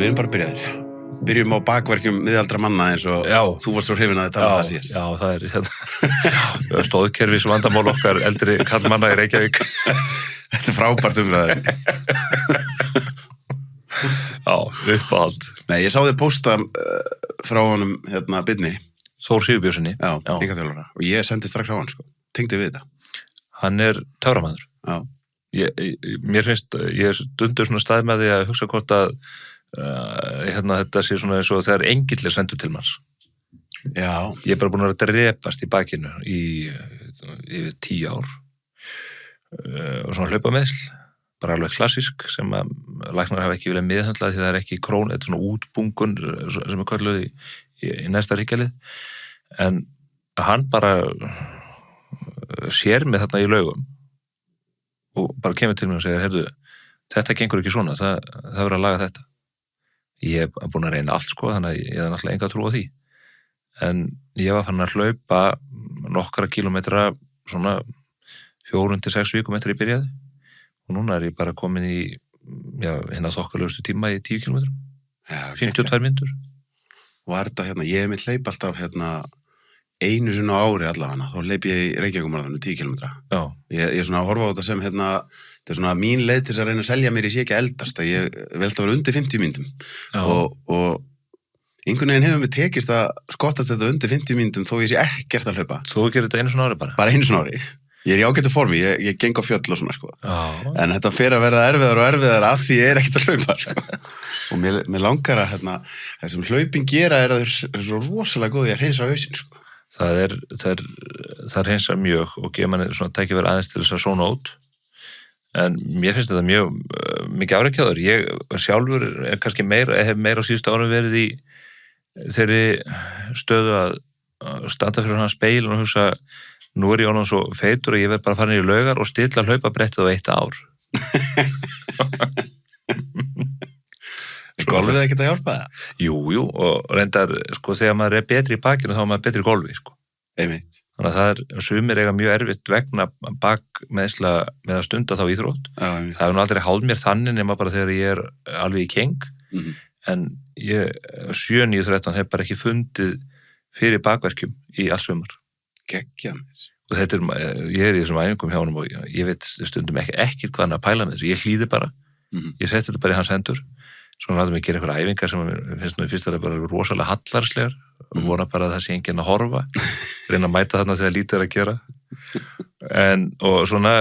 við erum bara byrjaðir. Byrjum á bakverkjum miðaldra manna eins og þú varst svo hrifin að tala það síðast. Já, það er hérna stóðkerfis vandamál okkar eldri kallmanna í Reykjavík. Þetta er frábært umræður. Já, uppáhald. Nei, ég sá þig pósta frá honum hérna Birni. Þór Sigurbjörnsinni. Já, einkaþjálfara. Og ég sendi strax á hann, sko. Tengdi við þetta. Hann er töframaður. Já. Mér finnst, ég stundur svona stað með því að hugsa hvort að hérna þetta sé svona eins og þegar engill er sendur til manns. Já. Ég er bara búin að drepast í bakinu í yfir 10 ár. Og svona hlaupameðsl, bara alveg klassísk sem að læknar hafa ekki viljað meðhöndla því það er ekki þetta er svona útbungun sem er kölluð í næsta ríkjalið. En hann bara sér mig þarna í laugum og bara kemur til mig og segir, heyrðu, þetta gengur ekki svona, það verður að laga þetta. Ég hef búin að reyna allt, sko, þannig að ég hef náttúrulega enga trú á því. En ég var fann að hlaupa nokkra kílómetra, svona 4-6 vikum eftir ég byrjaði. Og núna er ég bara komin í, hérna þokkalugustu tíma í 10 kílómetrum. 52 mínútur. Og er þetta hérna, ég hef mitt hleyp alltaf hérna einu sinni á ári allavega, þá hleyp ég í Reykjavíkurmaraþonu 10 kilometra. Já. Ég er svona að horfa á þetta sem hérna, þetta er svona mín leið til að reyna að selja mér, ég sé ekki að eldast, að ég veldi að vera undir 50 mínútum. Og einhvern veginn hefur mér tekist að skottast þetta undir 50 mínútum þó ég sé ekkert að hlaupa. Þú gerir þetta einu svona ári bara? Bara einu svona ári. Ég er í ágættu formi, ég geng á fjöll og svona, sko. Já. En þetta fer að verða erfiðar og erfiðar af því ég er ekkert að hlaupa, sko. Og mér langar að, hérna, það sem hlaupin gera er að þau eru svo rosalega góð í að hreinsa hausinn, sko. Það hreinsar mjög og gefa manni svona tækifæri aðeins til þess að sóna út. En mér finnst þetta mjög mikið afrekjáður. Ég sjálfur er kannski hef meira á síðustu árum verið í þeirri stöðu að standa fyrir hann speil og hugsa, nú er ég orðinn svo feitur að ég verð bara að fara niður í laugar og stilla hlaupabrettið á 1 ár. Er golfið ekkert að hjálpa það? Jú, og reyndar, sko, þegar maður er betri í bakinu þá er maður betri í golfi, sko. Einmitt. Þannig að það er sumir eiga mjög erfitt vegna bakmeðsla með að stunda þá íþrótt. Það hefur nú aldrei háð mér þannig nema bara þegar ég er alveg í keng. En ég 7-9-13 hef bara ekki fundið fyrir bakverkjum í allt sumar. Geggja mér. Og þetta ég er í þessum æfingum hjá honum og ég veit stundum ekki hvað hann að pæla með þessu. Ég hlýði bara. Ég seti þetta bara í hans hendur. Svo látum við gera einhverja æfingar sem finnst nú í fyrsta bara rosalega hallarslegar og vona bara að það sé enginn að horfa reyna að mæta þarna þegar lítið er að gera og svona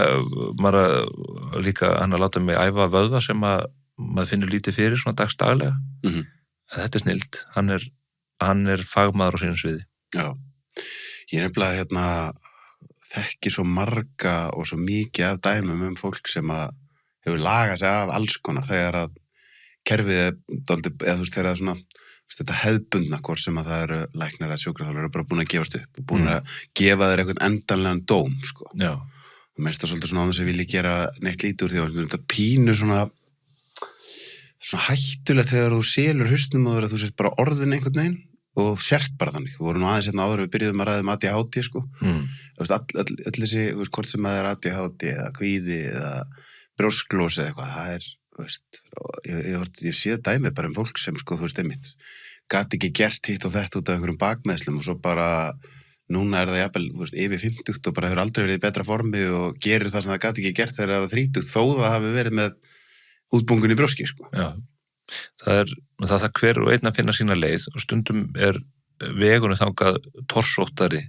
maður líka hann að láta mig æfa vöðva sem að maður finnur lítið fyrir svona dagstaglega en þetta er snillt, hann er fagmaður á sínum sviði. Já, ég er nefnilega hérna þekki svo marga og svo mikið af dæmum fólk sem að hefur lagað sig af alls konar þegar að kerfið eða þú veist þegar það svona þetta hefðbundna hvort sem að það eru læknar að sjúkraþjálfarar eru bara búin að gefast upp og búin að gefa þér einhvern endanlegan dóm, sko. Já. Og mest það svolítið svona á þess að vilja gera neitt lítið úr því og þetta pínu svona hættulegt þegar þú selur hausnum og þú sést bara orðin einhvern veginn og sért bara þannig. Við vorum aðeins hérna áður við byrjuðum að ræða um ADHD, sko. Þú veist, öll þessi, hvort sem að það er ADHD eða kvíði eða brjósklós eða eitthvað, það er ég sé dæmi bara fólk sem, sko, þú veist, einmitt gat ekki gert hitt og þetta út af einhverjum bakmeðslum og svo bara núna er það jafnvel, þú veist, yfir 50 og bara hefur aldrei verið í betra formi og gerir það sem það gat ekki gert þegar það var 30 þó það hafi verið með útbungun í brjóski, sko. Já, það hver og einn að finna sína leið og stundum er vegunum þangað torsóttari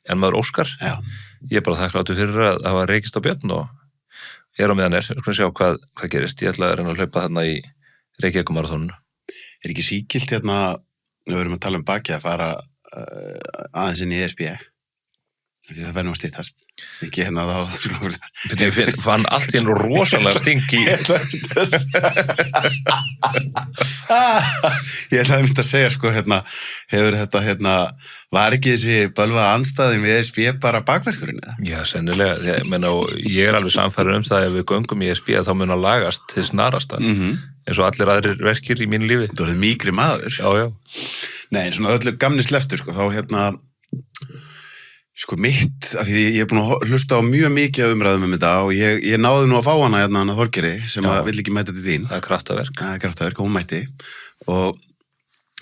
en maður óskar. Já. Ég er bara þakkláttur fyrir að hafa reykist á Björn og ég er á meðan skulum sjá hvað gerist. Ég ætla að reyna að hlaupa þarna í Reykjavíkurmaraþoninu. Er ekki sígilt hérna, við verum að tala um baki að fara aðeins inn í ESB? Því það verður nú að styttast. Ekki hérna þá... Ég fann allt í einu rosalega sting í... Ég ætlaði að mynda að segja, sko, hérna, hefur þetta, hérna, var ekki þessi bölvaða andstæðin við ESB bara bakverkurinn, eða? Já, sennilega. Ég er alveg samfæður um það að ef við göngum í ESB þá mun að lagast til snarasta. Eins og allir aðrir verkir í mínu lífi. Þú verður mýkri maður. Já. Nei, svona öllu gamni sleftur, sko, þá hérna... Sko mitt, af því ég er búin að hlusta á mjög mikið umræðum þetta og ég náði nú að fá hana hérna hana Þorgeri sem að vill ekki mæta til þín. Það er kraftaverk. Það er kraftaverk og hún mætti. Og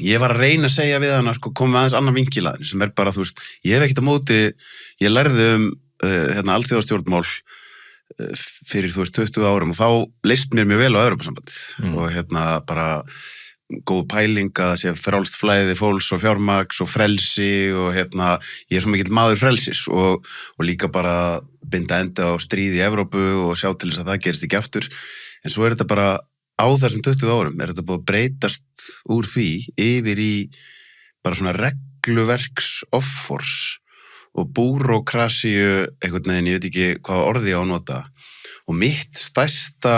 ég var að reyna að segja við hana, sko, komið aðeins annan vinkilaðin sem er bara, þú veist, ég hef ekkert á móti, ég lærði alþjóðastjórnmál fyrir, þú veist, 20 árum og þá leist mér mjög vel á Evrópusambandið og bara góð pæling að það sé frjálst flæði fólks og fjármagns og frelsi og ég er svo mikill maður frelsis og líka bara binda enda á stríð í Evrópu og sjá til þess að það gerist ekki aftur. En svo er þetta bara á þessum 20 árum er þetta búið að breytast úr því yfir í bara svona regluverks offors og búrókrasíu einhvern veginn, ég veit ekki hvað orði ég á að nota. Og mitt stærsta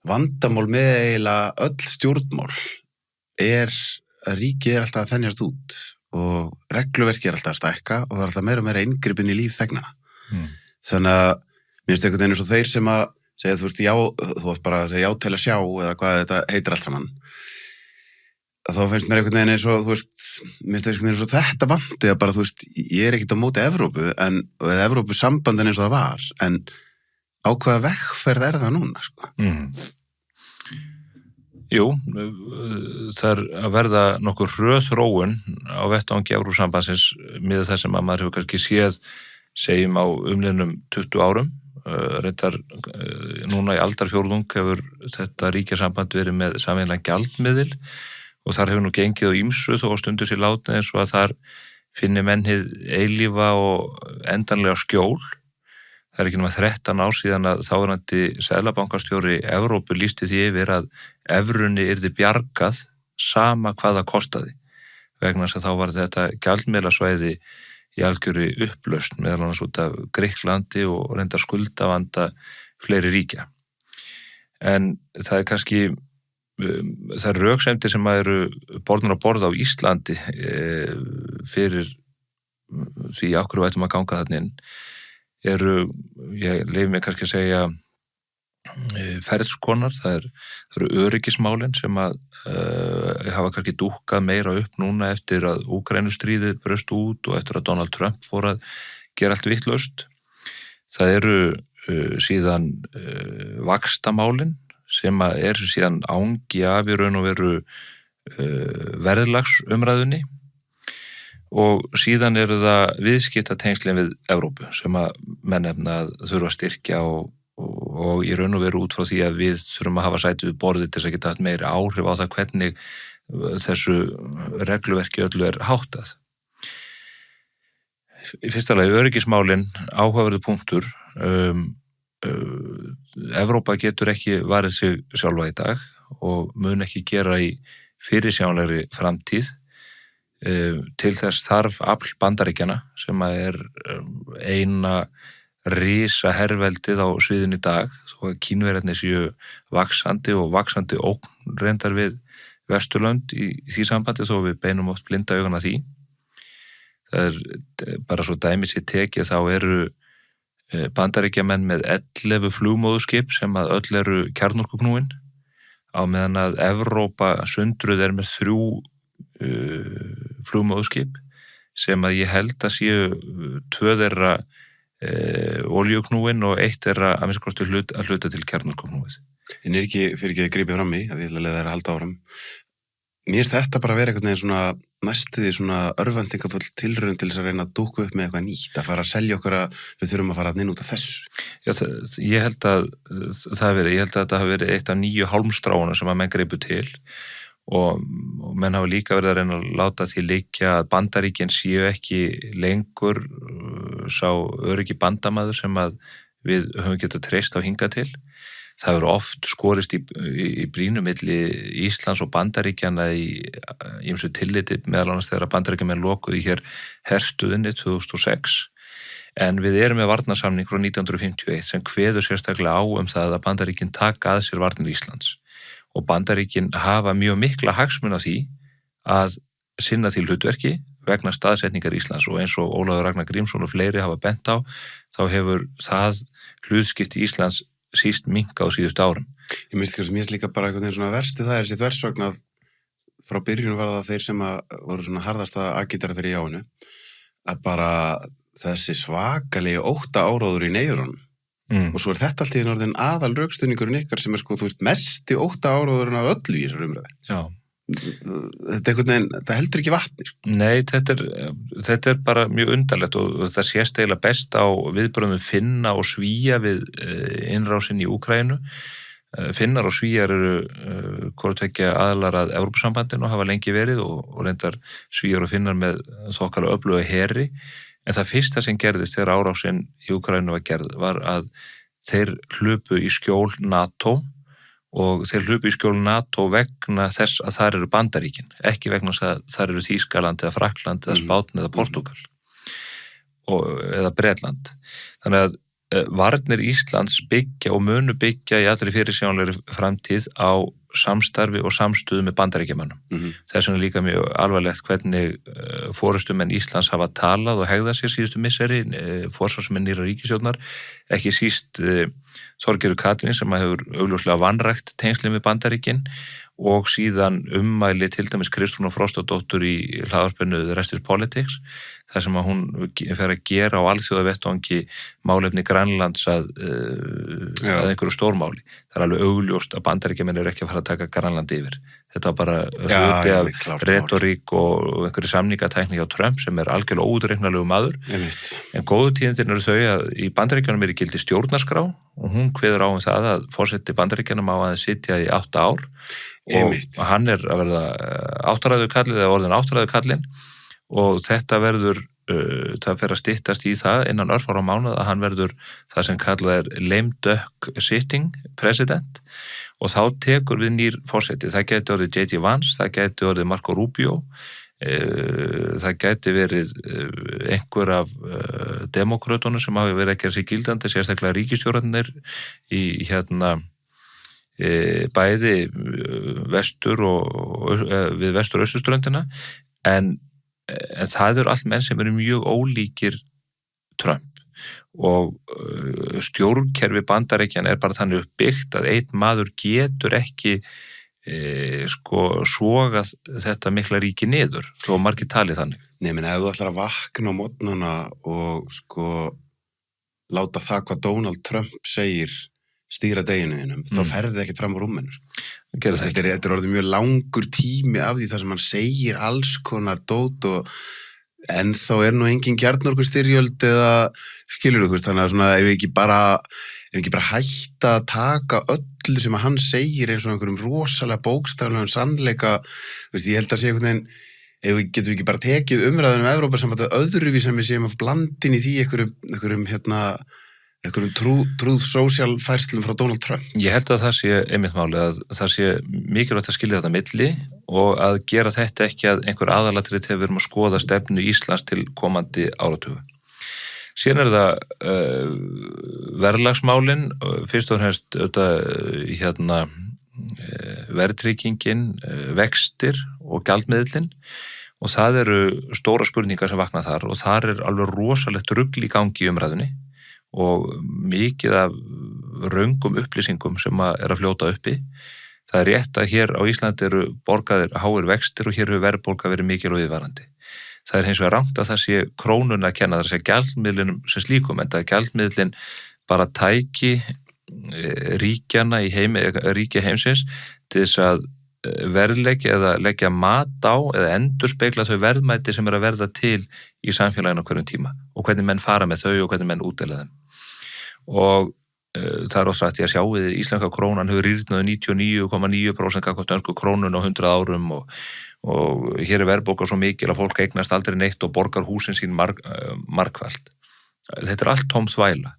vandamál með eiginlega öll stjórnmál er að ríkið er alltaf að þenjast út og regluverki er alltaf að stækka og það er alltaf meira og meira inngripin í líf þegnana. Þannig að mér finnst einhvern veginn eins og þeir sem að segja, þú veist, já, þú veist bara að segja já til að sjá eða hvað þetta heitir allt saman. Þá finnst mér einhvern veginn eins og, þú veist, mér finnst einhvern veginn eins og þetta vandi að bara, þú veist, ég er ekkert á móti Evrópu eða Evrópusambandin eins og það var, en á hvaða vegferð er það núna, sko? Jú, það er að verða nokkur röð þróun á vettvangi Evrópusambandsins með það sem að maður hefur kannski séð segjum á umliðnum 20 árum. Reyndar núna í aldarfjórðung hefur þetta ríkjasamband verið með sameiginlegan gjaldmiðil og þar hefur nú gengið á ýmsu þó á stundu sér látið eins og að þar finni menn hið eilífa og endanlega skjól. Það er ekki nema 13 ár síðan að þáverandi seðlabankastjóri Evrópu lýsti því yfir að evrunni yrði bjargað sama hvað það kostaði. Vegna þess að þá var þetta gjaldmiðlasvæði í algjöru upplausn meðal annars út af Grikklandi og reyndar skuldavanda fleiri ríkja. En það er kannski, það er röksemdir sem eru borðnar á borð á Íslandi fyrir því af hverju ættum að ganga þarna inn. Ég leyfi mig kannski að segja ferðskonar, það eru öryggismálin sem að hafa kannski dúkkað meira upp núna eftir að Úkraínustríðið braust út og eftir að Donald Trump fór að gera allt vitlaust. Það eru síðan vaxtamálin sem að eru síðan ángi af í raun og veru verðlagsumræðunni og síðan eru það viðskiptatengslin við Evrópu sem að menn nefna að þurfa að styrkja og í raun og veru út frá því að við þurfum að hafa sæti við borðið til þess að geta haft meiri áhrif á það hvernig þessu regluverki öllu er háttað. Í fyrsta lagi öryggismálin áhugaverður punktur. Evrópa getur ekki varið sig sjálfa í dag og mun ekki gera í fyrirsjáanlegri framtíð. Til þess þarf afl Bandaríkjanna sem er eina risa herveldið á sviðinu í dag þó að Kínverjarnir séu vaxandi og vaxandi ógn reyndar við Vesturlönd í því sambandi þó við beinum oft blinda augun að því. Það er bara svo dæmi sér tekið þá eru Bandaríkjamenn með 11 flugmóðurskip sem að öll eru kjarnorkuknúin á meðan að Evrópa sundruð er með 3 flugmóðurskip sem að ég held að séu 2 þeirra oljuknúin og 1 þeirra að minnst kosti að hluta til kjarnorkuknúið. En er ekki fyrir ekki að grípa fram í að ég ætla að leiða þær að halda áfram. Mér finnst þetta bara að vera einhvern veginn svona næstuði svona örvæntingafull tilraun til þess að reyna að dúka upp með eitthvað nýtt, að fara að selja okkur að við þurfum að fara inn út af þessu. Já, ég held að þetta hafi verið eitt af 9 hálmstráuna sem að menn greipu til og menn hafa líka verið að reyna að láta því liggja að Bandaríkin séu ekki lengur sá öryggi bandamaður sem að við höfum getað treyst á hingað til. Það verður oft skorist í brýnu milli Íslands og Bandaríkjanna í ýmsu tilliti meðal annars þegar Bandaríkjamenn lokuðu hér herstuðinni 2006 en við erum með varnarsamning frá 1951 sem kveður sérstaklega á það að Bandaríkin taka að sér varnir Íslands og Bandaríkin hafa mjög mikla hagsmuni af því að sinna því hlutverki vegna staðsetningar Íslands og eins og Ólafur Ragnar Grímsson og fleiri hafa bent á þá hefur það hlutskipti Íslands síst minnka á síðustu árum. Ég minnst líka bara einhvern veginn svona versti það þessi þversögn að frá byrjun var það þeir sem voru svona harðasta agitara fyrir jáinu að bara þessi svakalegi ótta-áróður í neyðurunum og svo þetta allt í orðin aðal rökstuðningurinn ykkar sem sko, þú veist, mesti ótta-áróðurinn af öllu í þessar umræðu. Já. Þetta heldur ekki vatni. Sko. Nei, þetta er bara mjög undarlegt og það sést eiginlega best á viðbröðum Finna og Svía við innrásin í Úkraínu. Finnar og Svíjar eru hvort tveggja aðilar að Evrópusambandinu og hafa lengi verið og reyndar Svíjar og Finnar með þokkalega öfluga heri. En það fyrsta sem gerðist þegar árásin í Úkraínu var gerð var að þeir hlupu í skjól NATO og þeir hlupu í skjól NATO vegna þess að þar eru Bandaríkin, ekki vegna þess að þar eru Þýskaland eða Frakkland eða Spátn eða Portúgal eða Bretland. Þannig að varnir Íslands byggja og munu byggja í allri fyrirsjáanlegri framtíð á samstarfi og samstöðu með Bandaríkjamönnum. Þess vegna líka mjög alvarlegt hvernig forystumenn Íslands hafa talað og hegðað sér síðustu misseri, forsvarsmenn nýrra ríkisstjórnar, ekki síst Þorgerður Katrín sem hefur augljóslega vanrækt tengslin við Bandaríkin og síðan ummæli til dæmis Kristrúnar Frostadóttur í hlaðvarpinu The Rest is Politics, þar sem að hún fer að gera á alþjóðavettvangi málefni Grænlands að einhverju stórmáli. Það er alveg augljóst að Bandaríkjamenn eru ekki að fara að taka Grænland yfir. Þetta var bara hluti af retorík og einhverju samningatækni hjá Trump sem er algjörlega óútreiknarlegu maður. En góðu tíðindin eru þau að í Bandaríkjunum er í gildi stjórnarskrá og hún kveður á það að forseti Bandaríkjunum á að sitja í 8 ár og hann er að verða áttræðu kallið eða orðin áttræðu kallinn og þetta verður, það fer að styttast í það innan örfára mánuð að hann verður það sem kallað er lame duck sitting president og þá tekur við nýr forseti. Það geti orðið J.D. Vance, það geti orðið Marco Rubio, það geti verið einhver af demókrötunum sem hafi verið að gera sig gildandi, sérstaklega ríkisstjórarnir í bæði vestur og við vestur- og austurströndina en það eru allt menn sem eru mjög ólíkir Trump og stjórnkerfi Bandaríkjanna er bara þannig uppbyggt að einn maður getur ekki sogað þetta mikla ríki niður þó margir talið þannig. Nei, menn ef þú ætlar að vakna á morgnana og láta það hvað Donald Trump segir stýra deginu þínum, þá ferði ekkert fram á rúminu. Þetta er orðið mjög langur tími af því þar sem hann segir alls konar dót og en þá er nú engin kjarnorkustyrjöld eða skilur þú, þannig að svona ef við ekki bara hætta að taka öllu sem að hann segir eins og einhverjum rosalega bókstaflegum sannleika, veist, ég held að sé einhvern veginn, ef við getum ekki bara tekið umræðunum Evrópusambandið öðruvísi sem við séum að blandin í því einhverjum trúð social færslum frá Donald Trump. Ég held að það sé einmitt máli að það sé mikilvægt að skilja þetta milli og að gera þetta ekki að einhver aðalatrið hefur verið að skoða stefnu Íslands til komandi áratuga. Síðan er það verðlagsmálin, fyrst og fremst verðtryggingin, vextir og gjaldmiðlinn og það eru stóra spurningar sem vakna þar og þar er alveg rosalegt rugl í gangi í umræðunni og mikið af röngum upplýsingum sem er að fljóta uppi. Það er rétt að hér á Íslandi eru borgaðir háir vextir og hér hefur verðbólga verið mikil og viðvarandi. Það er hins vegar rangt að það sé krónuna að kenna, það sé gjaldmiðlinum sem slíkum, en það er gjaldmiðlin bara tæki ríkjana í ríkja heimsins til þess að verðleggja eða leggja mat á eða endurspegla þau verðmæti sem er að verða til í samfélaginu á hverjum tíma og hvernig menn fara með þau og hvernig menn útdeila þeim. Og það er óstrætt að sjá við íslenska krónan hefur rýrnað 99,9% gagnvart dönsku krónun á 100 árum og hér er verðbólga svo mikil að fólk eignast aldrei neitt og borgar húsin sín margfalt. Þetta er allt tóm þvæla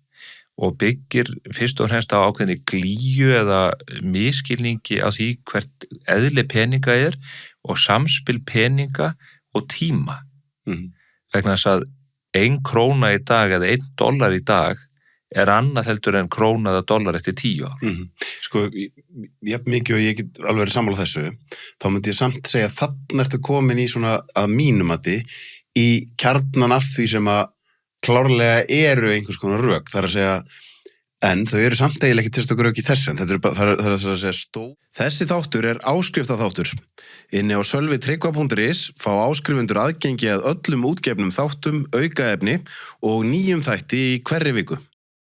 og byggir fyrst og fremst á ákveðinni glíju eða miskilningi á því hvert eðli peninga er og samspil peninga og tíma. Vegna þess að 1 króna í dag eða $1 í dag er annað heldur en króna eða dollar eftir 10 ár. Sko, jafn mikið og ég get alveg verið sammála þessu, þá myndi ég samt segja að þarna ertu komin í svona að mínumati í kjarnan af því sem að klárlega eru einhvers konar rök. Það er að segja, En þau eru samt eiginlega ekki til stökur í þessu, en þetta er bara, það er að segja Þessi þáttur er áskriftaþáttur. Inni á sölvitryggva.is fá áskrifundur aðgengi að öllum útgefnum þáttum, aukaefni og nýjum þætti í hverri viku.